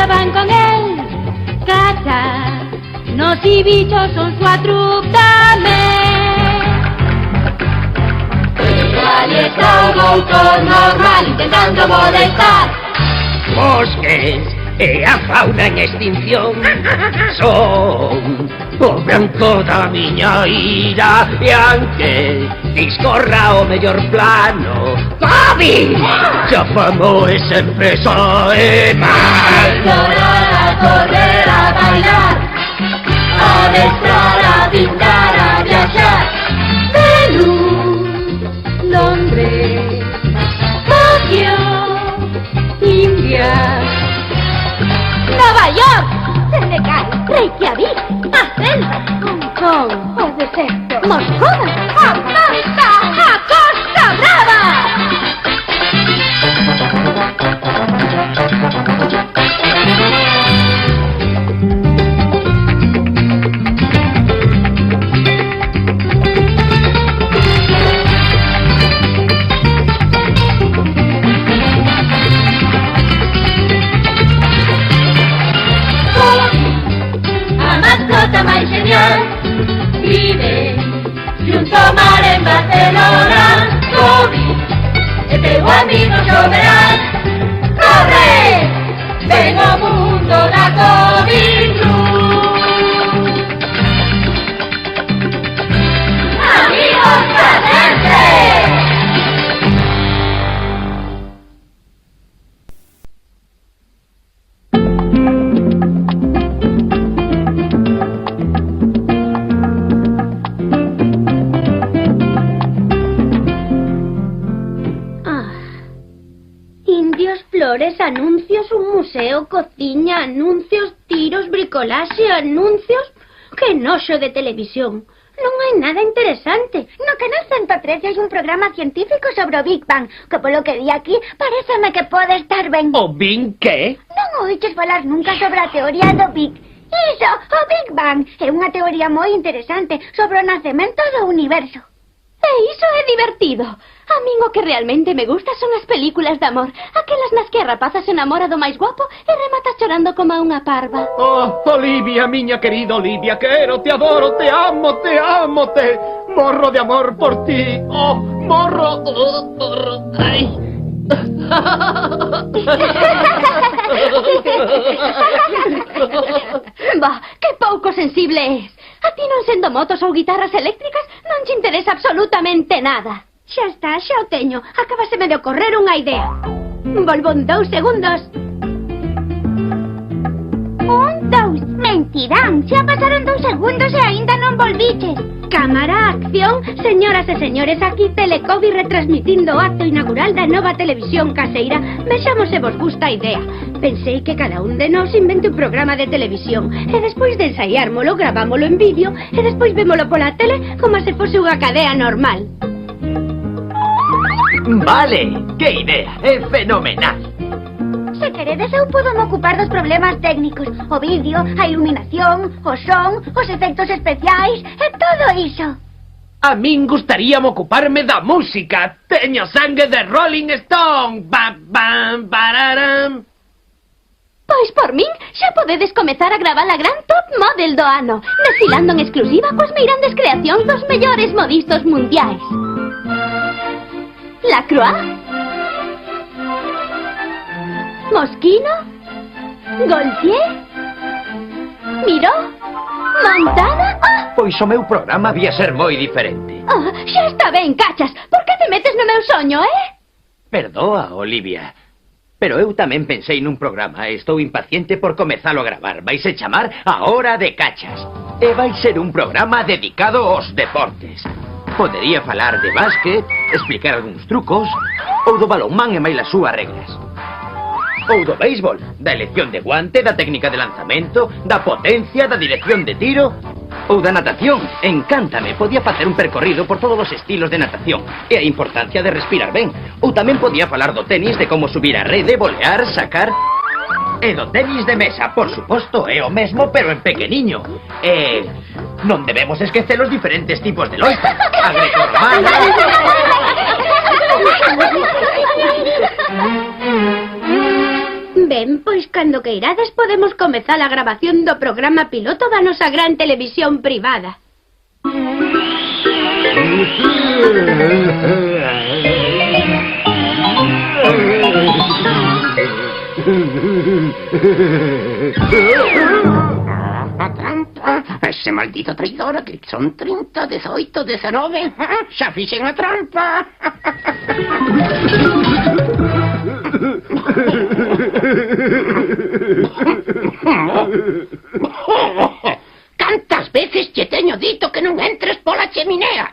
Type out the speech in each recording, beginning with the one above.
ya van con él. Cachas, nos y bichos son su atruc tamén. Ali está un autor normal intentando molestar. Bosques e a fauna en extinción son o branco da miña ira. E anque discorra o mellor plano, Bobby! Chapamo e sempre sae mal. Llorar, a correr, a bailar, a adestrar, a pintar, a viajar. Venus, Londres, Tokio, India, Nueva York, Senegal, Reykjavik, Athens, Hong Kong, o desierto, Moscú, Atlanta, a Costa Brava. Máis genial vive junto ao mar en Barcelona. Bobby e teu amigo xoverán. Corre, ven ao mundo da Covid Cruz. Amigos cadentes. Flores, anuncios, un museo, cociña, anuncios, tiros, bricolaxe, anuncios... Que noxo de televisión. Non hai nada interesante. No canal 113 hai un programa científico sobre o Big Bang, que polo que di aquí, pareceme que pode estar ben. O Big que? Non oiches falar nunca sobre a teoría do Big. Iso, o Big Bang, é unha teoría moi interesante sobre o nacemento do universo. E iso é divertido. A min o que realmente me gusta son as películas de amor. Aquelas nas que a rapaza se enamora do máis guapo e remata chorando como unha parva. Oh, Olivia, miña querida Olivia, quero, te adoro, te amo, te amo, te... Morro de amor por ti. Oh, morro... Ai... Bah, que pouco sensible és. A ti non sendo motos ou guitarras eléctricas non te interesa absolutamente nada. Xa está, xa o teño. Acabáseme de ocorrer unha idea. Volvo en 2 segundos. 1, 2... Mentirán, xa pasaron 2 segundos e aínda non volviches. Cámara, acción. Señoras e señores, aquí Telecovi retransmitindo o acto inaugural da nova televisión caseira. Vexamos se vos gusta a idea. Pensei que cada un de nós invente un programa de televisión e despois de ensaiármolo, gravámolo en vídeo e despois vémolo pola tele como se fose unha cadea normal. Vale, que idea, é fenomenal. Se queredes, eu podo me ocupar dos problemas técnicos. O vídeo, a iluminación, o son, os efectos especiais e todo iso. A min gustaríame ocuparme da música. Teño sangue de Rolling Stone. Bam, bam, bararam. Pois por min xa podedes comezar a gravar a gran top model do ano, desfilando en exclusiva coas meirandes creacións dos mellores modistas mundiais. Lacroix, Moschino, Gaultier, Miró, Montana... Pois o meu programa vía ser moi diferente. Xa está ben, cachas. Por que te metes no meu soño, Perdoa, Olivia, pero eu tamén pensei nun programa e estou impaciente por comezalo a gravar. Vaise chamar A Hora de Cachas e vai ser un programa dedicado aos deportes. Podería falar de básquet, explicar algúns trucos, ou do balonmán e máis as súas regras. Ou do béisbol, da elección de guante, da técnica de lanzamento, da potencia, da dirección de tiro, ou da natación. Encántame, podía facer un percorrido por todos os estilos de natación e a importancia de respirar ben. Ou tamén podía falar do tenis, de como subir a rede, volear, sacar... E do tenis de mesa, por suposto, é o mesmo, pero en pequeniño. E non debemos esquecer os diferentes tipos de loita. A grecorromana... Ben, pois cando que irades podemos comezar a grabación do programa piloto da nosa gran televisión privada. Ese maldito traidor que son 30, 18, 19. Xa fixen a trampa. Cantas veces che teño dito que non entres pola cheminea?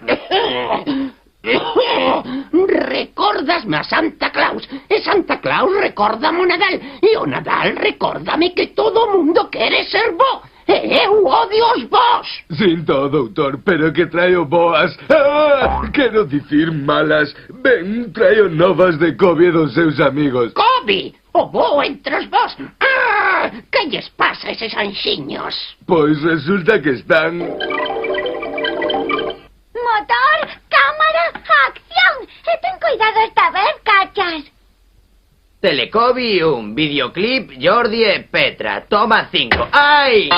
Recórdasme a Santa Claus, e Santa Claus recórdame o Nadal, e o Nadal recórdame que todo o mundo quere ser bo, e eu odio os vos. Sinto, doutor, pero que traio boas. Quero dicir malas. Ben, traio novas de Kobe e dos seus amigos. Kobe, o bo entre os vos. Que lles pasa a eses anxiños? Pois resulta que están... Motor, cámara, acción. E ten cuidado esta vez, cachas. Telecobi 1, videoclip, Jordi e Petra. Toma 5. ¡Ay!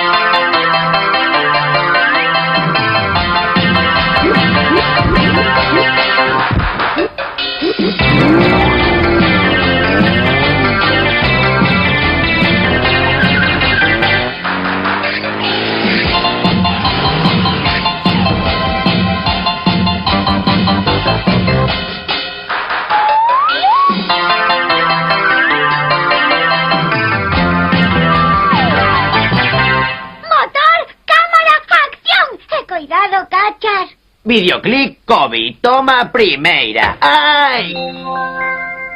Cuidado, cachas. Videoclip Kobe, toma primeira. ¡Ay!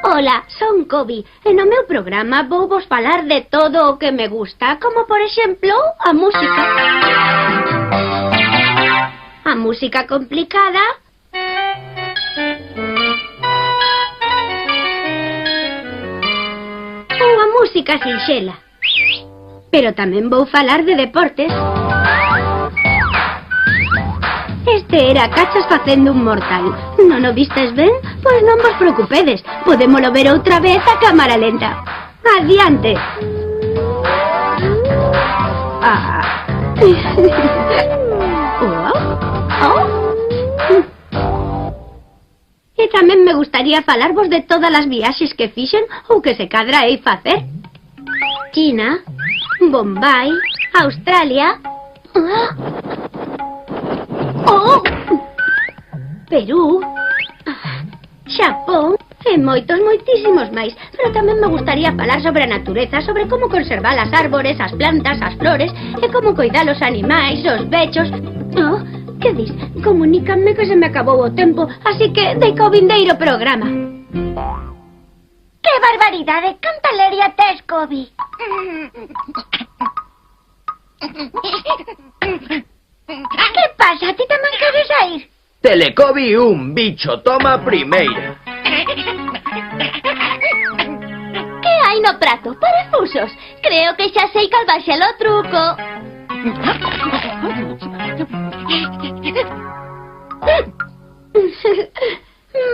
Ola, son Kobe, e no meu programa vou vos falar de todo o que me gusta, como por exemplo, a música. A música complicada. Ou a música sinxela. Pero tamén vou falar de deportes. Este era Cachas facendo un mortal. Non o vistes ben? Pois non vos preocupedes. Podémolo ver outra vez a cámara lenta. Adiante. E tamén me gustaría falarvos de todas as viaxes que fixen ou que se cadra ei facer. China, Bombay, Australia... Perú, Xapón e moitísimos máis. Pero tamén me gustaría falar sobre a natureza, sobre como conservar as árbores, as plantas, as flores e como coidar os animais, os bechos. Que dis? Comunícanme que se me acabou o tempo, así que deica o vindeiro programa. Que barbaridade, canta leria tes, Kobe. Que pasa? Ti tamén queres ir? Telecobi 1, bicho, toma primeira. Que hai no prato? Parafusos. Creo que xa sei cal vai ser o truco.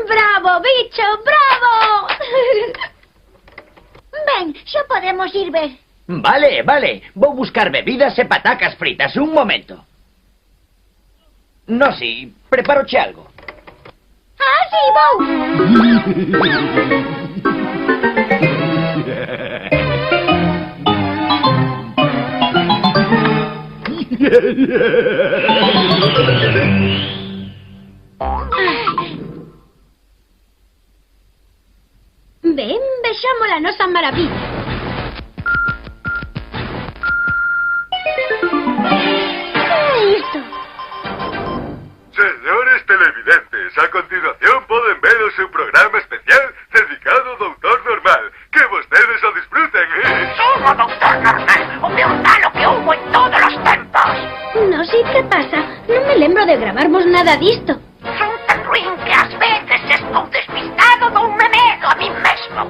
Bravo, bicho, bravo. Ben, xa podemos ir ver. Vale, vale. Vou buscar bebidas e patacas fritas. Un momento. No, si, prepároche algo. Sí, vou. Ben, vexamos a nosa maravilla. Señores televidentes, a continuación poden ver o seu programa especial dedicado ao Doutor Normal. Que vostedes o disfruten, Son o Doutor Normal, o meu malo que houbo en todos os tempos. Non sei que pasa, non me lembro de gravarmos nada disto. Son tan ruín que ás veces estou despistado dou medo a mí mesmo.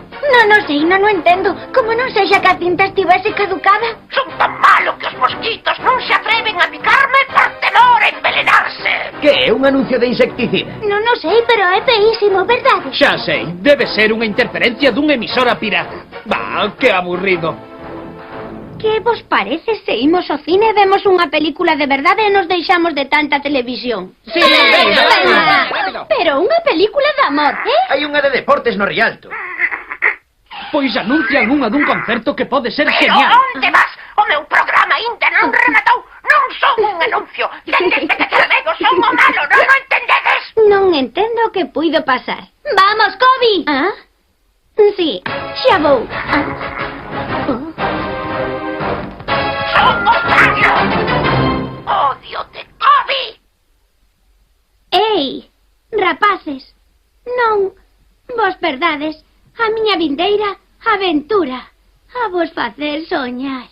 Non sei, non o entendo. Como non sexa que a tinta estivese caducada. Son tan malo que os mosquitos non se atreven a picarme por temor a envenenarse. Que é un anuncio de insecticida? Non o sei, pero é feísimo, verdade? Xa sei, debe ser unha interferencia dunha emisora pirata. Bah, qué aburrido. Que vos parece se imos ao cine e vemos unha película de verdade e nos deixamos de tanta televisión? Sí, venga. Pero unha película de amor, Hai unha de deportes no Rialto. Pois anuncian unha dun concerto que pode ser Pero genial. onde vas? O meu programa ainda non rematou. Non son un anuncio. Tendes que chamego, son o malo, non o entendedes? Non entendo o que puido pasar. Vamos, Kobe! Ah? Sí, xa vou. Son o malo. Odio de Kobe. Ei, rapaces, non vos perdades a miña vindeira aventura a vos facer soñar.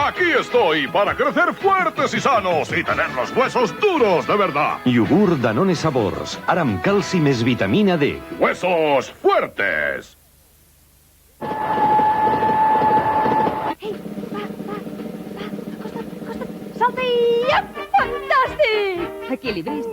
Aquí estoy para crecer fuertes y sanos y tener los huesos duros de verdad. Iogurt Danone Sabors. Ara amb calci més vitamina D. ¡Huesos fuertes! Salta i... Fantàstic! Equilibris.